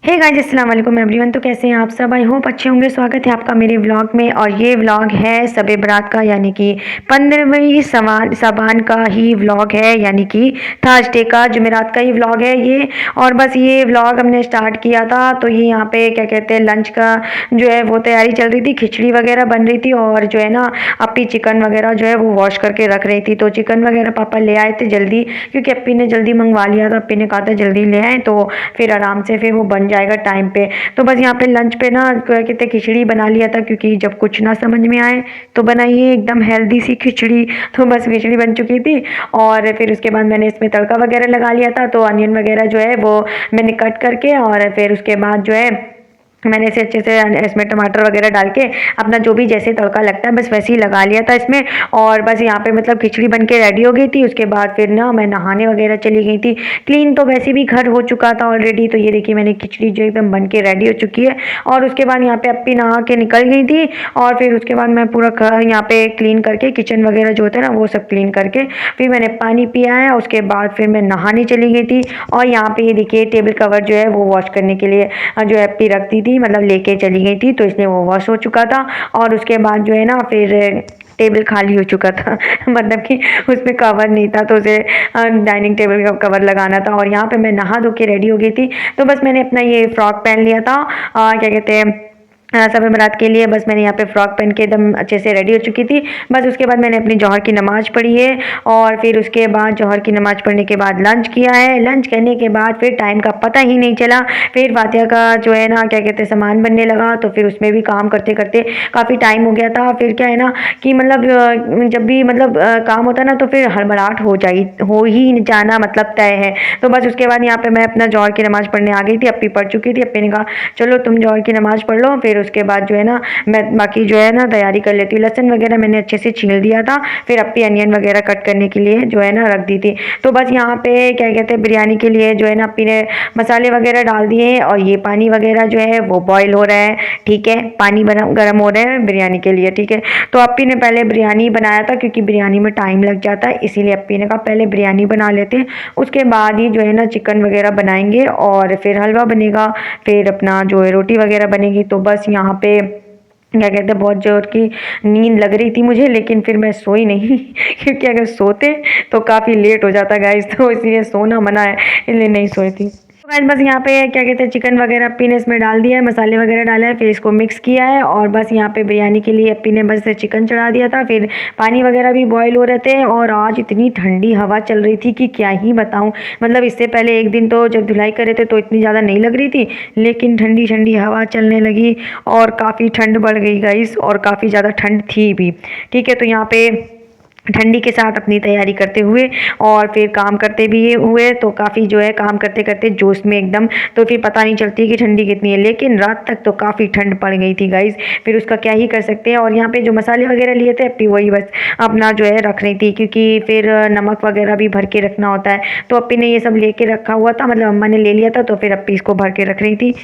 Hey guys, अस्सलाम वालेकुम everyone. तो कैसे हैं आप सब? आई होप अच्छे होंगे। स्वागत है आपका मेरे व्लॉग में। और ये व्लॉग है शब बारात का, यानी कि 15वीं साबान का ही व्लॉग है, यानी कि थर्सडे का, जुमेरात का ही व्लॉग है ये। और बस ये व्लॉग हमने स्टार्ट किया था तो ये यहाँ पे क्या कहते हैं, लंच का जो है वो तैयारी चल रही थी। खिचड़ी वगैरह बन रही थी और जो है ना अपी चिकन वगैरह जो है वो वॉश करके रख रही थी। तो चिकन वगैरह पापा ले आए थे जल्दी, क्योंकि अपी ने जल्दी मंगवा लिया था। अपी ने कहा था जल्दी ले आए तो फिर आराम से फिर वो बन जाएगा टाइम पे। तो बस यहाँ पे लंच पे ना क्या कहते हैं, खिचड़ी बना लिया था, क्योंकि जब कुछ ना समझ में आए तो बनाइए एकदम हेल्दी सी खिचड़ी। तो बस खिचड़ी बन चुकी थी और फिर उसके बाद मैंने इसमें तड़का वगैरह लगा लिया था। तो अनियन वगैरह जो है वो मैंने कट करके और फिर उसके बाद जो है मैंने इसे अच्छे से इसमें टमाटर वगैरह डाल के अपना जो भी जैसे तड़का लगता है बस वैसे ही लगा लिया था इसमें। और बस यहाँ पे मतलब खिचड़ी बन के रेडी हो गई थी। उसके बाद फिर ना मैं नहाने वगैरह चली गई थी। क्लीन तो वैसे भी घर हो चुका था ऑलरेडी। तो ये देखिए मैंने खिचड़ी जो एकदम बन के रेडी हो चुकी है। और उसके बाद यहाँ पे अपी नहा के निकल गई थी और फिर उसके बाद मैं पूरा यहाँ पे क्लीन करके किचन वगैरह जो होता है ना वो सब क्लीन करके फिर मैंने पानी पिया है। उसके बाद फिर मैं नहाने चली गई थी। और यहाँ पे ये देखिए टेबल कवर जो है वो वॉश करने के लिए जो है अपी रखती थी, मतलब लेके चली गई थी, तो इसलिए वो वॉश हो चुका था। और उसके बाद जो है ना फिर टेबल खाली हो चुका था मतलब कि उसमें कवर नहीं था, तो उसे डाइनिंग टेबल का कवर लगाना था। और यहाँ पे मैं नहा धो के रेडी हो गई थी। तो बस मैंने अपना ये फ्रॉक पहन लिया था, क्या कहते हैं, शब बारात के लिए। बस मैंने यहाँ पे फ्रॉक पहन के एकदम अच्छे से रेडी हो चुकी थी। बस उसके बाद मैंने अपनी जौहर की नमाज़ पढ़ी है और फिर उसके बाद जौहर की नमाज़ पढ़ने के बाद लंच किया है। लंच करने के बाद फिर टाइम का पता ही नहीं चला। फिर फातिहा का जो है ना क्या कहते हैं सामान बनने लगा, तो फिर उसमें भी काम करते करते काफ़ी टाइम हो गया था। फिर क्या है ना कि मतलब जब भी मतलब काम होता है ना तो फिर हड़बड़ाहट हो ही जाना मतलब तय है। तो बस उसके बाद यहाँ पे मैं अपना जौहर की नमाज़ पढ़ने आ गई थी। अपी पढ़ चुकी थी। अपी ने कहा चलो तुम जौहर की नमाज़ पढ़ लो, फिर उसके बाद जो है ना मैं बाकी जो है ना तैयारी कर लेती हूँ। लहसुन वगैरह मैंने अच्छे से छील दिया था। फिर अपी अनियन वगैरह कट करने के लिए जो है ना रख दी थी। तो बस यहाँ पे क्या कहते हैं बिरयानी के लिए जो है ना अपी ने मसाले वगैरह डाल दिए और ये पानी वगैरह जो है वो बॉईल हो रहा है। ठीक है, पानी गर्म हो रहा है बिरयानी के लिए। ठीक है, तो अपी ने पहले बिरयानी बनाया था, क्योंकि बिरयानी में टाइम लग जाता है, इसीलिए अपी ने कहा पहले बिरयानी बना लेते हैं, उसके बाद ही जो है ना चिकन वगैरह बनाएंगे और फिर हलवा बनेगा, फिर अपना जो है रोटी वगैरह बनेगी। तो बस यहाँ पे क्या कहते हैं बहुत जोर की नींद लग रही थी मुझे, लेकिन फिर मैं सोई नहीं क्योंकि अगर सोते तो काफ़ी लेट हो जाता गाइस, तो इसलिए सोना मना है, इसलिए नहीं सोई थी। तो गाइस बस यहाँ पे क्या कहते हैं चिकन वगैरह अपी ने इसमें डाल दिया है, मसाले वगैरह डाला है, फिर इसको मिक्स किया है। और बस यहाँ पे बिरयानी के लिए अपी ने बस चिकन चढ़ा दिया था। फिर पानी वगैरह भी बॉईल हो रहे थे और आज इतनी ठंडी हवा चल रही थी कि क्या ही बताऊँ। मतलब इससे पहले एक दिन तो जब धुलाई करे थे तो इतनी ज़्यादा नहीं लग रही थी, लेकिन ठंडी ठंडी हवा चलने लगी और काफ़ी ठंड बढ़ गई गाइस, और काफ़ी ज़्यादा ठंड थी भी। ठीक है, तो यहाँ पे ठंडी के साथ अपनी तैयारी करते हुए और फिर काम करते भी हुए, तो काफ़ी जो है काम करते करते जोश में एकदम, तो फिर पता नहीं चलती कि ठंडी कितनी है, लेकिन रात तक तो काफ़ी ठंड पड़ गई थी गाइस। फिर उसका क्या ही कर सकते हैं। और यहाँ पे जो मसाले वगैरह लिए थे अपनी वही बस अपना जो है रख रही थी, क्योंकि फिर नमक वगैरह भी भर के रखना होता है। तो अपी ने ये सब लेके रखा हुआ था, मतलब अम्मा ने ले लिया था, तो फिर अपी इसको भर के रख रही थी।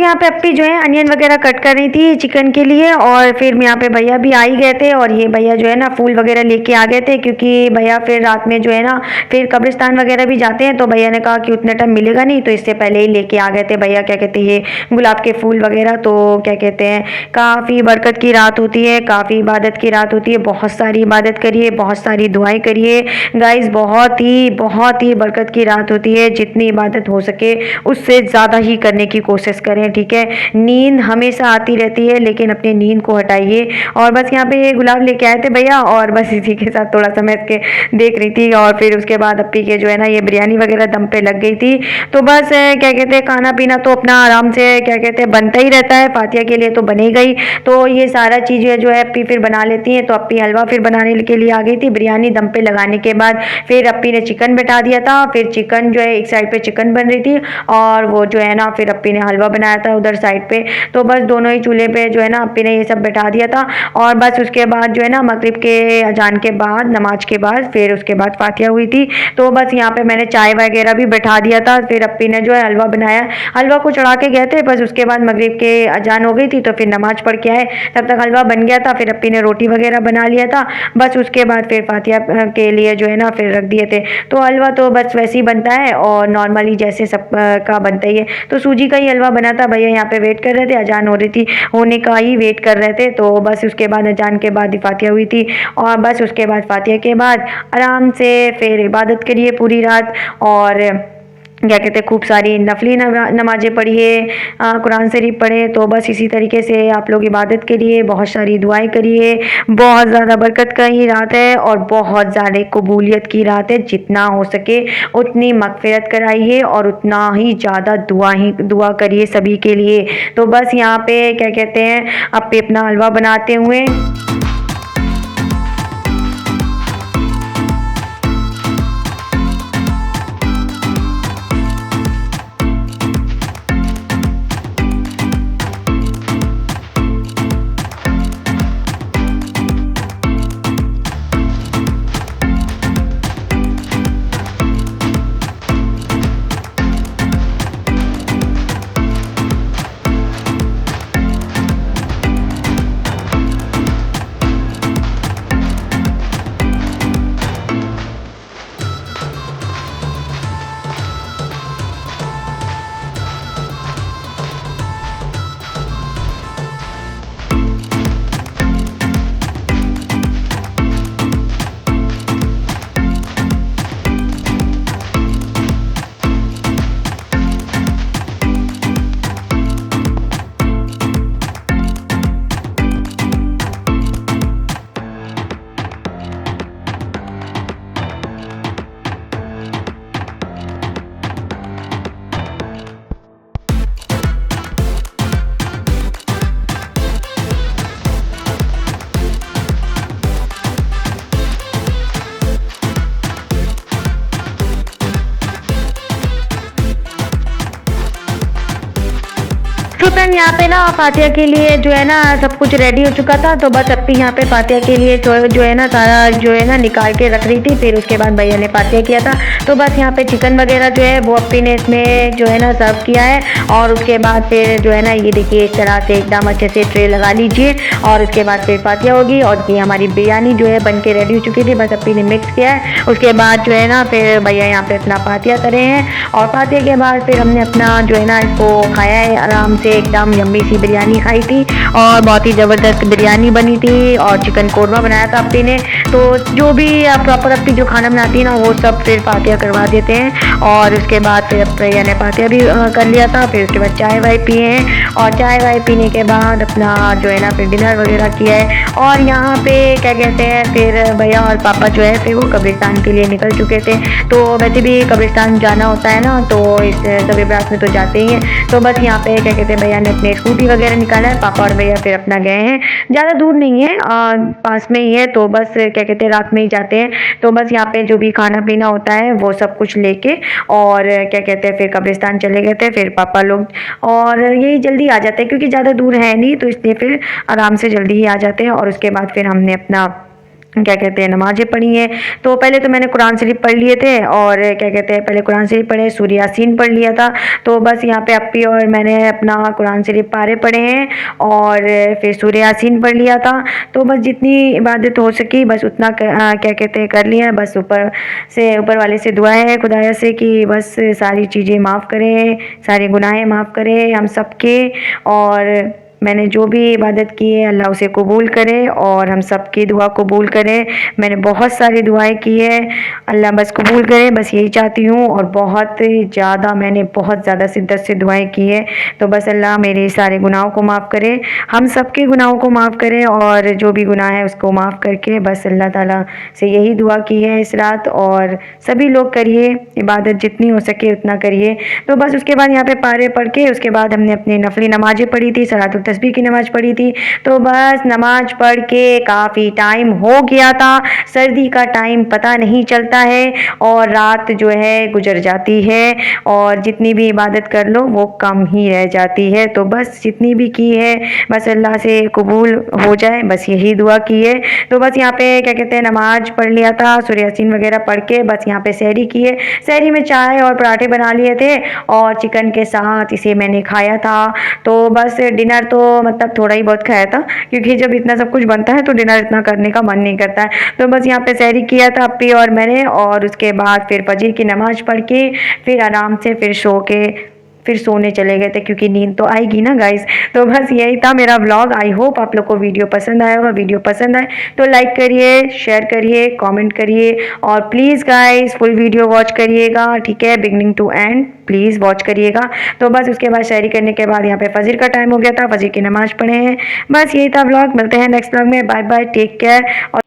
यहाँ पे अप्पी जो है अनियन वगैरह कट कर रही थी चिकन के लिए, और फिर यहाँ पे भैया भी आ ही गए थे, और ये भैया जो है ना फूल वगैरह लेके आ गए थे, क्योंकि भैया फिर रात में जो है ना फिर कब्रिस्तान वगैरह भी जाते हैं, तो भैया ने कहा कि उतना टाइम मिलेगा नहीं, तो इससे पहले ही लेके आ गए थे भैया क्या कहते हैं ये गुलाब के फूल वगैरह। तो क्या कहते हैं काफ़ी बरकत की रात होती है, काफ़ी इबादत की रात होती है, बहुत सारी इबादत करिए, बहुत सारी दुआएं करिए गाइस, बहुत ही बरकत की रात होती है। जितनी इबादत हो सके उससे ज़्यादा ही करने की कोशिश करें, ठीक है। नींद हमेशा आती रहती है, लेकिन अपनी नींद को हटाइए। और बस यहाँ पे ये गुलाब लेके आए थे भैया, और बस इसी के साथ थोड़ा सा मैं इसके देख रही थी, और फिर उसके बाद अप्पी के जो है ना ये बिरयानी वगैरह दम पे लग गई थी। तो बस क्या कहते हैं खाना पीना तो अपना आराम से क्या कहते हैं बनता ही रहता है, फातिया के लिए तो बनी गई। तो ये सारा चीज़ें जो है अप्पी फिर बना लेती हैं। तो अप्पी हलवा फिर बनाने के लिए आ गई थी। बिरयानी दम पे लगाने के बाद फिर अप्पी ने चिकन बैठा दिया था, फिर चिकन जो है एक साइड पे चिकन बन रही थी, और वो जो है ना फिर अप्पी ने हलवा बनाया था उधर साइड पे। तो बस दोनों ही चूल्हे पे जो है ना अप्पी ने ये सब बैठा दिया था। और बस उसके बाद जो है ना मगरिब के अजान के बाद नमाज के बाद फिर उसके बाद फातिया हुई थी। तो बस यहाँ पे मैंने चाय वगैरह भी बैठा दिया था। फिर अप्पी ने जो है हलवा बनाया, हलवा को चढ़ा के गए थे, बस उसके बाद मगरिब के अजान हो गई थी, तो फिर नमाज पढ़ के आए, तब तक हलवा बन गया था। फिर अप्पी ने रोटी वगैरह बना लिया था, बस उसके बाद फिर फातिया के लिए जो है ना फिर रख दिए थे। तो हलवा तो बस वैसे ही बनता है, और नॉर्मली जैसे सब का बनता ही है। तो सूजी का ही हलवा बना था। भैया यहाँ पे वेट कर रहे थे, अजान हो रही थी, होने का ही वेट कर रहे थे। तो बस उसके बाद अजान के बाद ही फातिया हुई थी, और बस उसके बाद फातिया के बाद आराम से फिर इबादत करिए पूरी रात, और क्या कहते हैं खूब सारी नफली नमाज़ें पढ़िए, कुरान शरीफ पढ़े। तो बस इसी तरीके से आप लोग इबादत करिए, बहुत सारी दुआएं करिए। बहुत ज़्यादा बरकत का ही रात है, और बहुत ज़्यादा कबूलियत की रात है। जितना हो सके उतनी मगफिरत कराइए, और उतना ही ज़्यादा दुआ करिए सभी के लिए। तो बस यहाँ पे क्या कहते हैं अब पे अपना हलवा बनाते हुए तो फ्रेंड यहाँ पे ना फातिया के लिए जो है ना सब कुछ रेडी हो चुका था। तो बस अप्पी यहाँ पे फातिया के लिए जो है ना सारा जो है ना निकाल के रख रही थी। फिर उसके बाद भैया ने फातिया किया था। तो बस यहाँ पे चिकन वगैरह जो है वो अप्पी ने इसमें जो है ना सर्व किया है, और उसके बाद फिर जो है ना ये देखिए इस तरह से एकदम अच्छे से ट्रे लगा लीजिए, और उसके बाद फिर फातिया होगी। और ये हमारी बिरयानी जो है बन के रेडी हो चुकी थी, बस अप्पी ने मिक्स किया है। उसके बाद जो है ना फिर भैया यहाँ पे अपना फातिया करे हैं, और फातिया के बाद फिर हमने अपना जो है ना इसको खाया है आराम से। एकदम यम्मी सी बिरयानी खाई थी, और बहुत ही ज़बरदस्त बिरयानी बनी थी, और चिकन कोरमा बनाया था अप्पी ने। तो जो भी प्रॉपर अप्पी जो खाना बनाती है ना वो सब फिर फातिया करवा देते हैं, और उसके बाद फिर भैया ने फातिया भी कर लिया था। फिर उसके बाद चाय वाय पिए हैं, और चाय वाय पीने के बाद अपना जो है ना फिर डिनर वगैरह किया है। और यहाँ पे क्या कहते हैं फिर भैया और पापा जो है फिर वो कब्रिस्तान के लिए निकल चुके थे। तो वैसे भी कब्रिस्तान जाना होता है ना, तो इस सभी बरात में तो जाते ही हैं। तो बस यहाँ पे क्या कहते हैं भैया ने अपने स्कूटी वगैरह निकाला है, पापा और भैया फिर अपना गए हैं। ज़्यादा दूर नहीं है, पास में ही है। तो बस क्या कहते हैं रात में ही जाते हैं। तो बस यहाँ पे जो भी खाना पीना होता है वो सब कुछ लेके, और क्या कहते हैं फिर कब्रिस्तान चले गए थे फिर पापा लोग। और यही जल्दी आ जाते हैं क्योंकि ज़्यादा दूर है नहीं, तो इसलिए फिर आराम से जल्दी ही आ जाते हैं। और उसके बाद फिर हमने अपना क्या कहते हैं नमाज़ें पढ़ी हैं। तो पहले तो मैंने कुरान शरीफ पढ़ लिए थे और क्या कहते हैं पहले कुरान शरीफ पढ़े, सूरह यासीन पढ़ लिया था। तो बस यहाँ पे अप्पी और मैंने अपना कुरान शरीफ पारे पढ़े हैं और फिर सूरह यासीन पढ़ लिया था। तो बस जितनी इबादत हो सकी बस उतना क्या कहते हैं कर लिया। बस ऊपर वाले से दुआ है खुदाया से कि बस सारी चीज़ें माफ़ करे, सारे गुनाहें माफ़ करे हम सबके, और मैंने जो भी इबादत की है अल्लाह उसे कबूल करे और हम सब की दुआ कबूल करे। मैंने बहुत सारी दुआएं की है, अल्लाह बस कबूल करे, बस यही चाहती हूँ। और मैंने बहुत ज़्यादा शिद्दत से दुआएं की है। तो बस अल्लाह मेरे सारे गुनाहों को माफ़ करे, हम सब के गुनाहों को माफ़ करे, और जो भी गुनाह है उसको माफ़ करके बस अल्लाह ताला से यही दुआ की है इस रात। और सभी लोग करिए इबादत, जितनी हो सके उतना करिए। तो बस उसके बाद यहाँ पे पारे पढ़ के उसके बाद हमने अपनी नफली नमाज़ें पढ़ी थी, सलातुल तस्बीह की नमाज़ पढ़ी थी। तो बस नमाज पढ़ के काफ़ी टाइम हो गया था। सर्दी का टाइम पता नहीं चलता है और रात जो है गुजर जाती है और जितनी भी इबादत कर लो वो कम ही रह जाती है। तो बस जितनी भी की है बस अल्लाह से कबूल हो जाए, बस यही दुआ की है। तो बस यहाँ पे क्या कहते हैं नमाज पढ़ लिया था, सूरह यासीन वगैरह पढ़ के बस यहाँ पे सहरी की है। सहरी में चाय और पराठे बना लिए थे और चिकन के साथ इसे मैंने खाया था। तो बस डिनर तो मतलब थोड़ा ही बहुत खाया था, क्योंकि जब इतना सब कुछ बनता है तो डिनर इतना करने का मन नहीं करता है। तो बस यहाँ पे सहरी किया था अप्पी और मैंने, और उसके बाद फिर फजर की नमाज पढ़ के फिर आराम से फिर सोने चले गए थे, क्योंकि नींद तो आएगी ना गाइस। तो बस यही था मेरा व्लॉग। आई होप आप लोग को वीडियो पसंद आया होगा। वीडियो पसंद आए तो लाइक करिए, शेयर करिए, कमेंट करिए, और please guys full video watch करिएगा, ठीक है, beginning to end please watch करिएगा। तो बस उसके बाद शायरी करने के बाद यहाँ पे फजर का टाइम हो गया था, फजर की नमाज पढ़े हैं। बस यही था व्लॉग। मिलते हैं नेक्स्ट व्लॉग में। Bye bye, take care. और